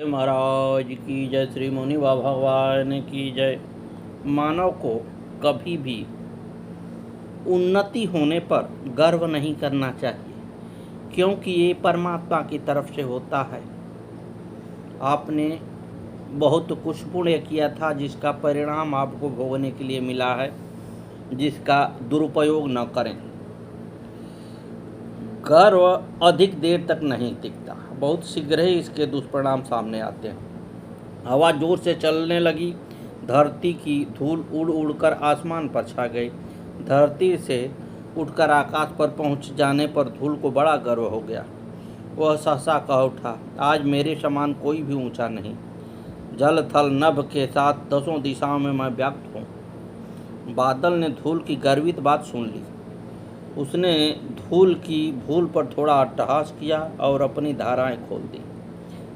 महाराज की जय, श्री मुनि बाबा भगवान की जय। मानव को कभी भी उन्नति होने पर गर्व नहीं करना चाहिए, क्योंकि ये परमात्मा की तरफ से होता है। आपने बहुत कुछ पुण्य किया था, जिसका परिणाम आपको भोगने के लिए मिला है, जिसका दुरुपयोग न करें। गर्व अधिक देर तक नहीं टिकता, बहुत शीघ्र ही इसके दुष्परिणाम सामने आते हैं। हवा जोर से चलने लगी, धरती की धूल उड़ उड़कर आसमान पर छा गई। धरती से उठकर आकाश पर पहुंच जाने पर धूल को बड़ा गर्व हो गया। वह सहसा कह उठा, आज मेरे समान कोई भी ऊंचा नहीं। जल थल नभ के साथ दसों दिशाओं में मैं व्याप्त हूँ। बादल ने धूल की गर्वित बात सुन ली। उसने धूल की भूल पर थोड़ा अट्टहास किया और अपनी धाराएं खोल दी।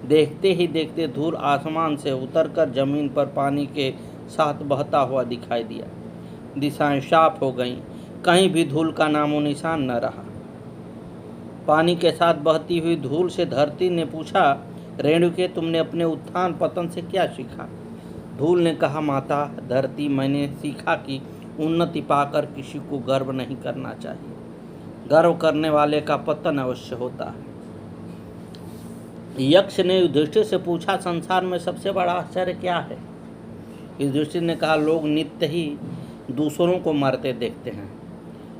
देखते ही देखते धूल आसमान से उतरकर जमीन पर पानी के साथ बहता हुआ दिखाई दिया। दिशाएं साफ हो गईं, कहीं भी धूल का नामो निशान न रहा। पानी के साथ बहती हुई धूल से धरती ने पूछा, रेणुके, तुमने अपने उत्थान पतन से क्या सीखा? धूल ने कहा, माता धरती, मैंने सीखा कि उन्नति पाकर किसी को गर्व नहीं करना चाहिए। गर्व करने वाले का पतन अवश्य होता है। यक्ष ने युधिष्ठिर से पूछा, संसार में सबसे बड़ा आश्चर्य क्या है? युधिष्ठिर ने कहा, लोग नित्य ही दूसरों को मरते देखते हैं,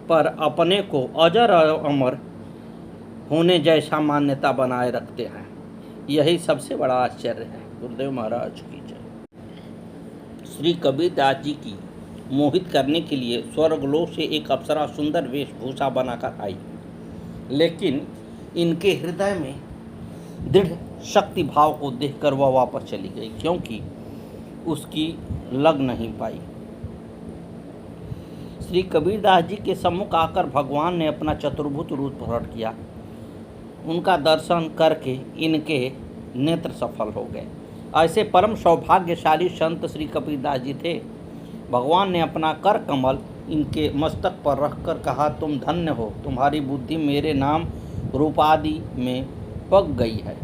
पर अपने को अजर और अमर होने जैसा मान्यता बनाए रखते हैं। यही सबसे बड़ा आश्चर्य है। गुरुदेव महाराज की जय। श्री कबीरदास जी की मोहित करने के लिए स्वर्गलोक से एक अप्सरा सुंदर वेशभूषा बनाकर आई, लेकिन इनके हृदय में दृढ़ शक्ति भाव को देखकर वह वापस चली गई, क्योंकि उसकी लग नहीं पाई। श्री कबीरदास जी के सम्मुख आकर भगवान ने अपना चतुर्भुज रूप प्रकट किया। उनका दर्शन करके इनके नेत्र सफल हो गए। ऐसे परम सौभाग्यशाली संत श्री कबीरदास जी थे। भगवान ने अपना कर कमल इनके मस्तक पर रखकर कहा, तुम धन्य हो, तुम्हारी बुद्धि मेरे नाम रूपादि में पक गई है।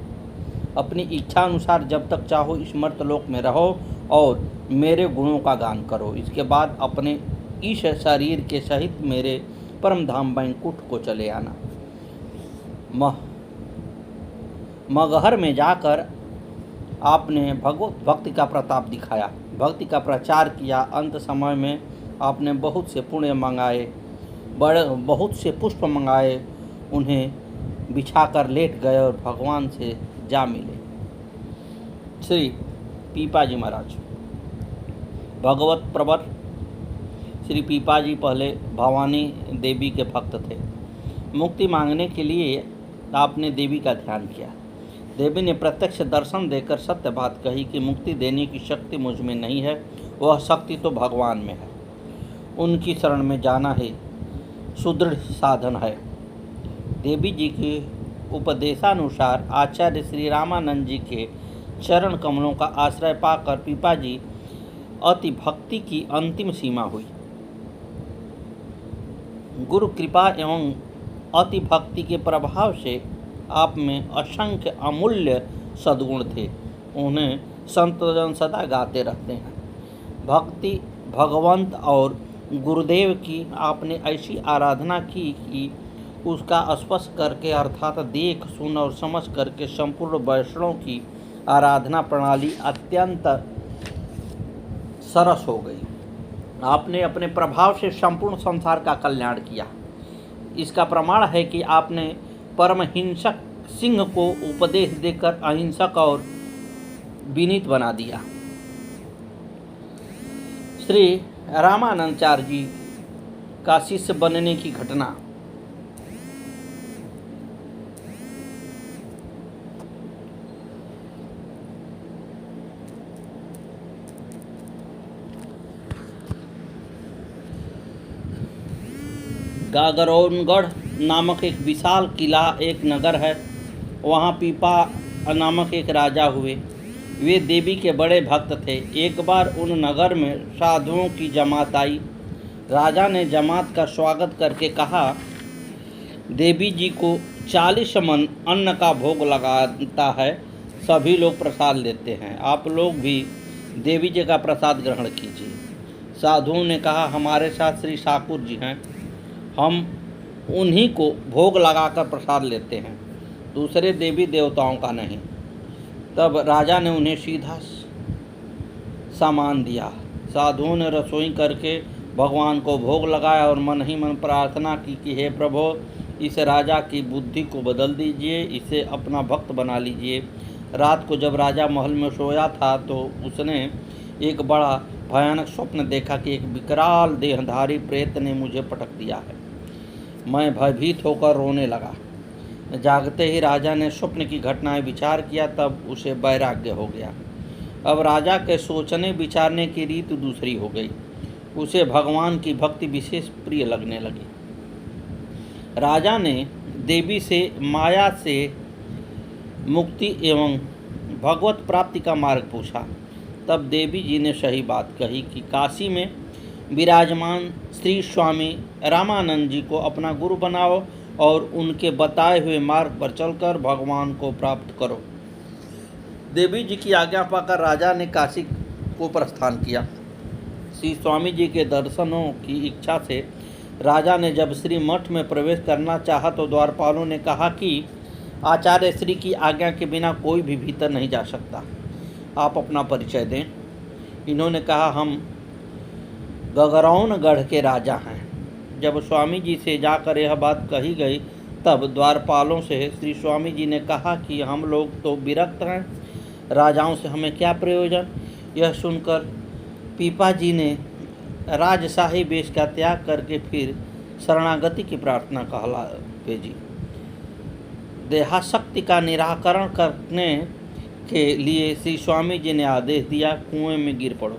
अपनी इच्छा अनुसार जब तक चाहो इस मर्तलोक में रहो और मेरे गुणों का गान करो। इसके बाद अपने इस शरीर के सहित मेरे परम धाम वैकुंठ को चले आना। मगहर में जाकर आपने भगवत भक्ति का प्रताप दिखाया, भक्ति का प्रचार किया। अंत समय में आपने बहुत से पुण्य मंगाए, बहुत से पुष्प मंगाए, उन्हें बिछाकर लेट गए और भगवान से जा मिले। श्री पीपाजी महाराज भगवत प्रवर श्री पीपाजी पहले भवानी देवी के भक्त थे। मुक्ति मांगने के लिए आपने देवी का ध्यान किया। देवी ने प्रत्यक्ष दर्शन देकर सत्य बात कही कि मुक्ति देने की शक्ति मुझ में नहीं है, वह शक्ति तो भगवान में है। उनकी शरण में जाना ही सुदृढ़ साधन है। देवी जी के उपदेशानुसार आचार्य श्री रामानंद जी के चरण कमलों का आश्रय पाकर पीपाजी अति भक्ति की अंतिम सीमा हुई। गुरु कृपा एवं अति भक्ति के प्रभाव से आप में असंख्य अमूल्य सद्गुण थे। उन्हें संतजन सदा गाते रहते हैं। भक्ति, भगवंत और गुरुदेव की आपने ऐसी आराधना की कि उसका स्पर्श करके अर्थात देख, सुन और समझ करके संपूर्ण वैष्णव की आराधना प्रणाली अत्यंत सरस हो गई। आपने अपने प्रभाव से संपूर्ण संसार का कल्याण किया। इसका प्रमाण है कि आपने परमहिंसक सिंह को उपदेश देकर अहिंसक और विनीत बना दिया। श्री रामानंदाचार्य जी का शिष्य बनने की घटना। गागरौनगढ़ नामक एक विशाल किला एक नगर है। वहाँ पीपा नामक एक राजा हुए। वे देवी के बड़े भक्त थे। एक बार उन नगर में साधुओं की जमात आई। राजा ने जमात का स्वागत करके कहा, देवी जी को 40 मन अन्न का भोग लगाता है, सभी लोग प्रसाद लेते हैं, आप लोग भी देवी जी का प्रसाद ग्रहण कीजिए। साधुओं ने कहा, हमारे साथ श्री ठाकुर जी हैं, हम उन्हीं को भोग लगाकर प्रसाद लेते हैं, दूसरे देवी देवताओं का नहीं। तब राजा ने उन्हें सीधा सामान दिया। साधुओं ने रसोई करके भगवान को भोग लगाया और मन ही मन प्रार्थना की कि हे प्रभु, इस राजा की बुद्धि को बदल दीजिए, इसे अपना भक्त बना लीजिए। रात को जब राजा महल में सोया था तो उसने एक बड़ा भयानक स्वप्न देखा कि एक विकराल देहधारी प्रेत ने मुझे पटक दिया है। मैं भयभीत होकर रोने लगा। जागते ही राजा ने स्वप्न की घटनाएं विचार किया, तब उसे वैराग्य हो गया। अब राजा के सोचने विचारने की रीत दूसरी हो गई। उसे भगवान की भक्ति विशेष प्रिय लगने लगी। राजा ने देवी से माया से मुक्ति एवं भगवत प्राप्ति का मार्ग पूछा। तब देवी जी ने सही बात कही कि काशी में विराजमान श्री स्वामी रामानंद जी को अपना गुरु बनाओ और उनके बताए हुए मार्ग पर चलकर भगवान को प्राप्त करो। देवी जी की आज्ञा पाकर राजा ने काशी को प्रस्थान किया। श्री स्वामी जी के दर्शनों की इच्छा से राजा ने जब श्री मठ में प्रवेश करना चाहा तो द्वारपालों ने कहा कि आचार्य श्री की आज्ञा के बिना कोई भी भीतर नहीं जा सकता, आप अपना परिचय दें। इन्होंने कहा, हम गगरौनगढ़ के राजा हैं। जब स्वामी जी से जाकर यह बात कही गई तब द्वारपालों से श्री स्वामी जी ने कहा कि हम लोग तो विरक्त हैं, राजाओं से हमें क्या प्रयोजन। यह सुनकर पीपा जी ने राजशाही वेश का त्याग करके फिर शरणागति की प्रार्थना कहला भेजी। देहाशक्ति का निराकरण करने के लिए श्री स्वामी जी ने आदेश दिया, कुएं में गिर पड़ो।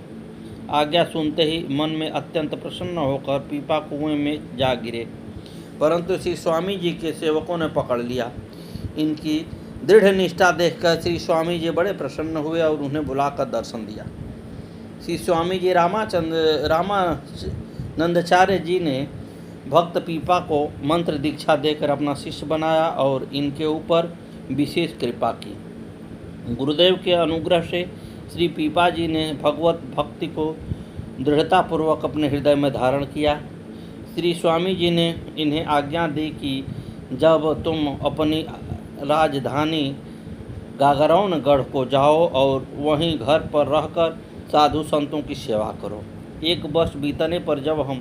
आज्ञा सुनते ही मन में अत्यंत प्रसन्न होकर पीपा कुएं में जा गिरे, परंतु श्री स्वामी जी के सेवकों ने पकड़ लिया। इनकी दृढ़ निष्ठा देखकर श्री स्वामी जी बड़े प्रसन्न हुए और उन्हें बुलाकर दर्शन दिया। श्री स्वामी जी रामानंदाचार्य जी ने भक्त पीपा को मंत्र दीक्षा देकर अपना शिष्य बनाया और इनके ऊपर विशेष कृपा की। गुरुदेव के अनुग्रह से श्री पीपा जी ने भगवत भक्ति को दृढ़तापूर्वक अपने हृदय में धारण किया। श्री स्वामी जी ने इन्हें आज्ञा दी कि जब तुम अपनी राजधानी गागरौनगढ़ को जाओ और वहीं घर पर रहकर साधु संतों की सेवा करो। एक वर्ष बीतने पर जब हम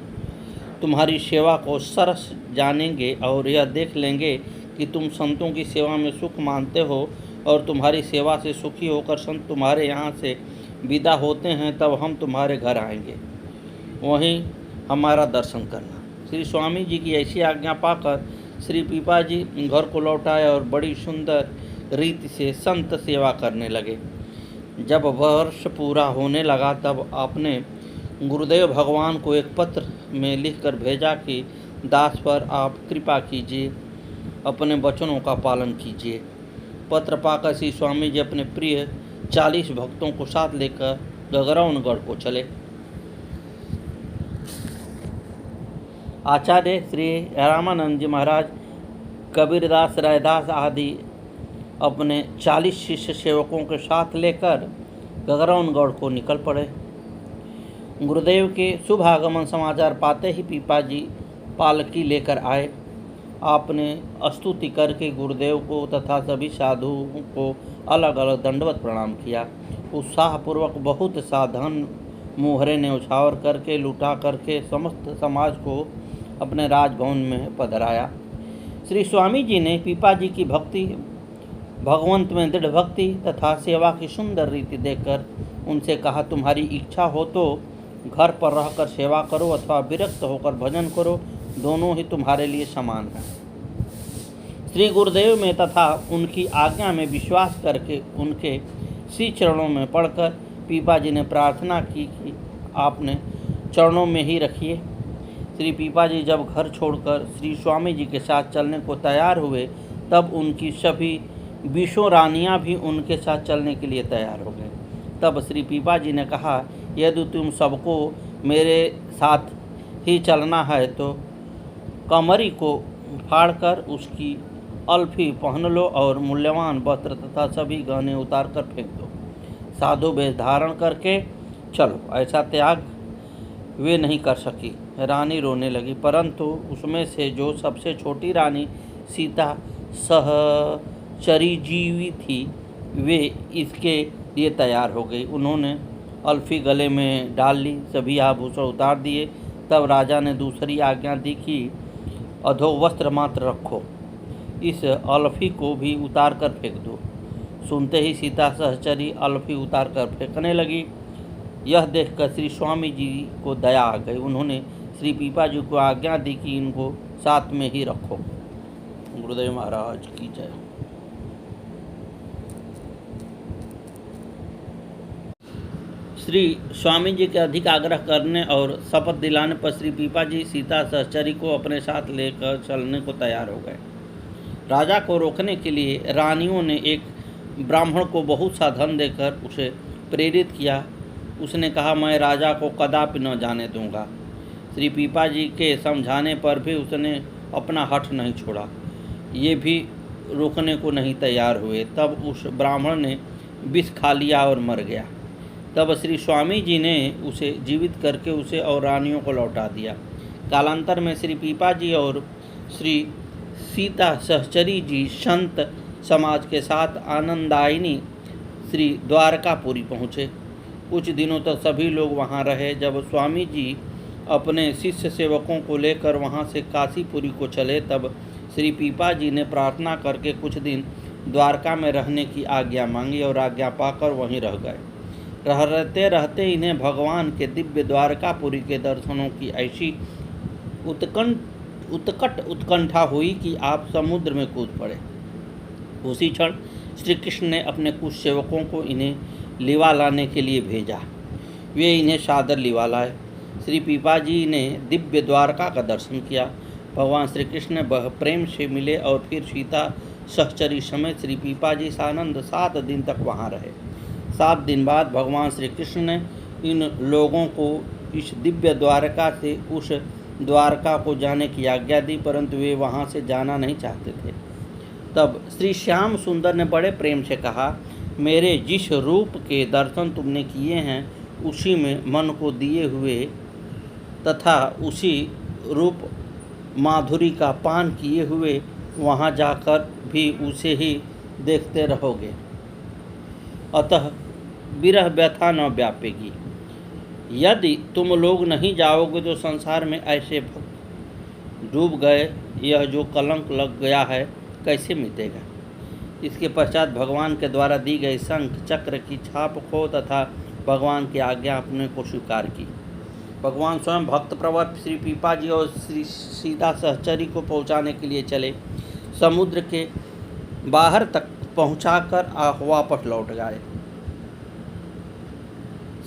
तुम्हारी सेवा को सरस जानेंगे और यह देख लेंगे कि तुम संतों की सेवा में सुख मानते हो और तुम्हारी सेवा से सुखी होकर संत तुम्हारे यहाँ से विदा होते हैं, तब हम तुम्हारे घर आएंगे, वहीं हमारा दर्शन करना। श्री स्वामी जी की ऐसी आज्ञा पाकर श्री पीपा जी घर को लौटाए और बड़ी सुंदर रीति से संत सेवा करने लगे। जब वर्ष पूरा होने लगा तब आपने गुरुदेव भगवान को एक पत्र में लिखकर भेजा कि दास पर आप कृपा कीजिए, अपने वचनों का पालन कीजिए। पत्र पाकर श्री स्वामी जी अपने प्रिय 40 भक्तों को साथ लेकर गगरौनगढ़ को चले। आचार्य श्री रामानंद जी महाराज, कबीरदास, रायदास आदि अपने 40 शिष्य सेवकों के साथ लेकर गगरौनगढ़ को निकल पड़े। गुरुदेव के शुभ आगमन समाचार पाते ही पीपा जी पालकी लेकर आए। आपने स्तुति करके गुरुदेव को तथा सभी साधुओं को अलग अलग दंडवत प्रणाम किया। उत्साहपूर्वक बहुत सा धन मुहरे ने उछावर करके लुटा करके समस्त समाज को अपने राजभवन में पधराया। श्री स्वामी जी ने पीपा जी की भक्ति, भगवंत में दृढ़ भक्ति तथा सेवा की सुंदर रीति देखकर उनसे कहा, तुम्हारी इच्छा हो तो घर पर रहकर सेवा करो अथवा विरक्त होकर भजन करो, दोनों ही तुम्हारे लिए समान हैं। श्री गुरुदेव में तथा उनकी आज्ञा में विश्वास करके उनके श्री चरणों में पड़कर पीपा जी ने प्रार्थना की कि आपने चरणों में ही रखिए। श्री पीपा जी जब घर छोड़कर श्री स्वामी जी के साथ चलने को तैयार हुए तब उनकी सभी 20 रानियाँ भी उनके साथ चलने के लिए तैयार हो गए। तब श्री पीपा जी ने कहा, यदि तुम सबको मेरे साथ ही चलना है तो कमरी को फाड़कर उसकी अल्फी पहन लो और मूल्यवान वस्त्र तथा सभी गहने उतार कर फेंक दो। साधु वेश धारण करके चलो। ऐसा त्याग वे नहीं कर सकी। रानी रोने लगी, परंतु उसमें से जो सबसे छोटी रानी सीता सहचरीजीवी थी वे इसके लिए तैयार हो गई। उन्होंने अल्फी गले में डाल ली, सभी आभूषण उतार दिए। तब राजा ने दूसरी आज्ञा दी कि अधोवस्त्र मात्र रखो, इस अल्फी को भी उतार कर फेंक दो। सुनते ही सीता सहचरी अल्फी उतार कर फेंकने लगी। यह देखकर श्री स्वामी जी को दया आ गई। उन्होंने श्री पीपा जी को आज्ञा दी कि इनको साथ में ही रखो। गुरुदेव महाराज की जय। श्री स्वामी जी के अधिक आग्रह करने और शपथ दिलाने पर श्री पीपा जी सीता सहचरी को अपने साथ लेकर चलने को तैयार हो गए। राजा को रोकने के लिए रानियों ने एक ब्राह्मण को बहुत सा धन देकर उसे प्रेरित किया। उसने कहा, मैं राजा को कदापि न जाने दूंगा। श्री पीपा जी के समझाने पर भी उसने अपना हठ नहीं छोड़ा। ये भी रोकने को नहीं तैयार हुए। तब उस ब्राह्मण ने विष खा लिया और मर गया। तब श्री स्वामी जी ने उसे जीवित करके उसे और रानियों को लौटा दिया। कालांतर में श्री पीपा जी और श्री सीता सहचरी जी संत समाज के साथ आनंदायिनी श्री द्वारकापुरी पहुँचे। कुछ दिनों तक सभी लोग वहाँ रहे। जब स्वामी जी अपने शिष्य सेवकों को लेकर वहाँ से काशीपुरी को चले, तब श्री पीपा जी ने प्रार्थना करके कुछ दिन द्वारका में रहने की आज्ञा मांगी और आज्ञा पाकर वहीं रह गए। रहते रहते इन्हें भगवान के दिव्य द्वारकापुरी के दर्शनों की ऐसी उत्कट उत्कंठा हुई कि आप समुद्र में कूद पड़े। उसी क्षण श्री कृष्ण ने अपने कुछ सेवकों को इन्हें लिवा लाने के लिए भेजा। वे इन्हें सादर लिवा लाए। श्री पीपा जी ने दिव्य द्वारका का दर्शन किया। भगवान श्री कृष्ण ने प्रेम से मिले और फिर सीता सहचरी समेत श्री पीपा जी सानंद 7 दिन तक वहाँ रहे। 7 दिन बाद भगवान श्री कृष्ण ने इन लोगों को इस दिव्य द्वारका से उस द्वारका को जाने की आज्ञा दी, परंतु वे वहाँ से जाना नहीं चाहते थे। तब श्री श्याम सुंदर ने बड़े प्रेम से कहा, मेरे जिस रूप के दर्शन तुमने किए हैं उसी में मन को दिए हुए तथा उसी रूप माधुरी का पान किए हुए वहाँ जाकर भी उसे ही देखते रहोगे। अतः विरह व्यथा न व्यापेगी। यदि तुम लोग नहीं जाओगे तो संसार में ऐसे भक्त डूब गए, यह जो कलंक लग गया है कैसे मिटेगा। इसके पश्चात भगवान के द्वारा दी गई शंख चक्र की छाप खो तथा भगवान की आज्ञा अपने को स्वीकार की। भगवान स्वयं भक्त प्रवर श्री पीपा जी और श्री सीता सहचरी को पहुंचाने के लिए चले। समुद्र के बाहर तक पहुंचाकर वापस लौट गए।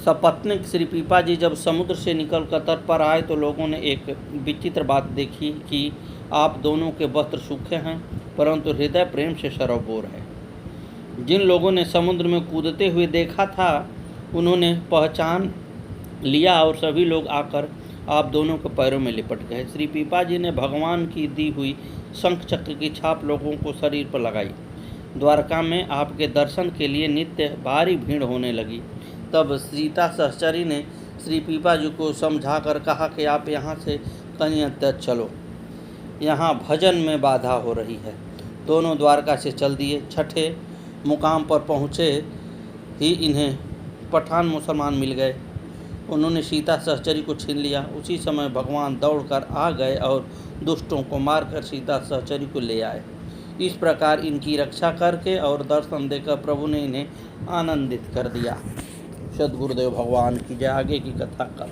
सपत्नीक श्री पीपा जी जब समुद्र से निकलकर तट पर आए तो लोगों ने एक विचित्र बात देखी कि आप दोनों के वस्त्र सूखे हैं, परंतु हृदय प्रेम से सरोबोर है। जिन लोगों ने समुद्र में कूदते हुए देखा था उन्होंने पहचान लिया और सभी लोग आकर आप दोनों के पैरों में लिपट गए। श्री पीपा जी ने भगवान की दी हुई शंख चक्र की छाप लोगों को शरीर पर लगाई। द्वारका में आपके दर्शन के लिए नित्य भारी भीड़ होने लगी। तब सीता सहचरी ने श्री पीपा जी को समझाकर कहा कि आप यहाँ से कहीं अन्यत्र चलो, यहाँ भजन में बाधा हो रही है। दोनों द्वारका से चल दिए। छठे मुकाम पर पहुँचे ही इन्हें पठान मुसलमान मिल गए। उन्होंने सीता सहचरी को छीन लिया। उसी समय भगवान दौड़कर आ गए और दुष्टों को मारकर सीता सहचरी को ले आए। इस प्रकार इनकी रक्षा करके और दर्शन देकर प्रभु ने इन्हें आनंदित कर दिया। सद्गुरुदेव भगवान की जय। आगे की कथा कर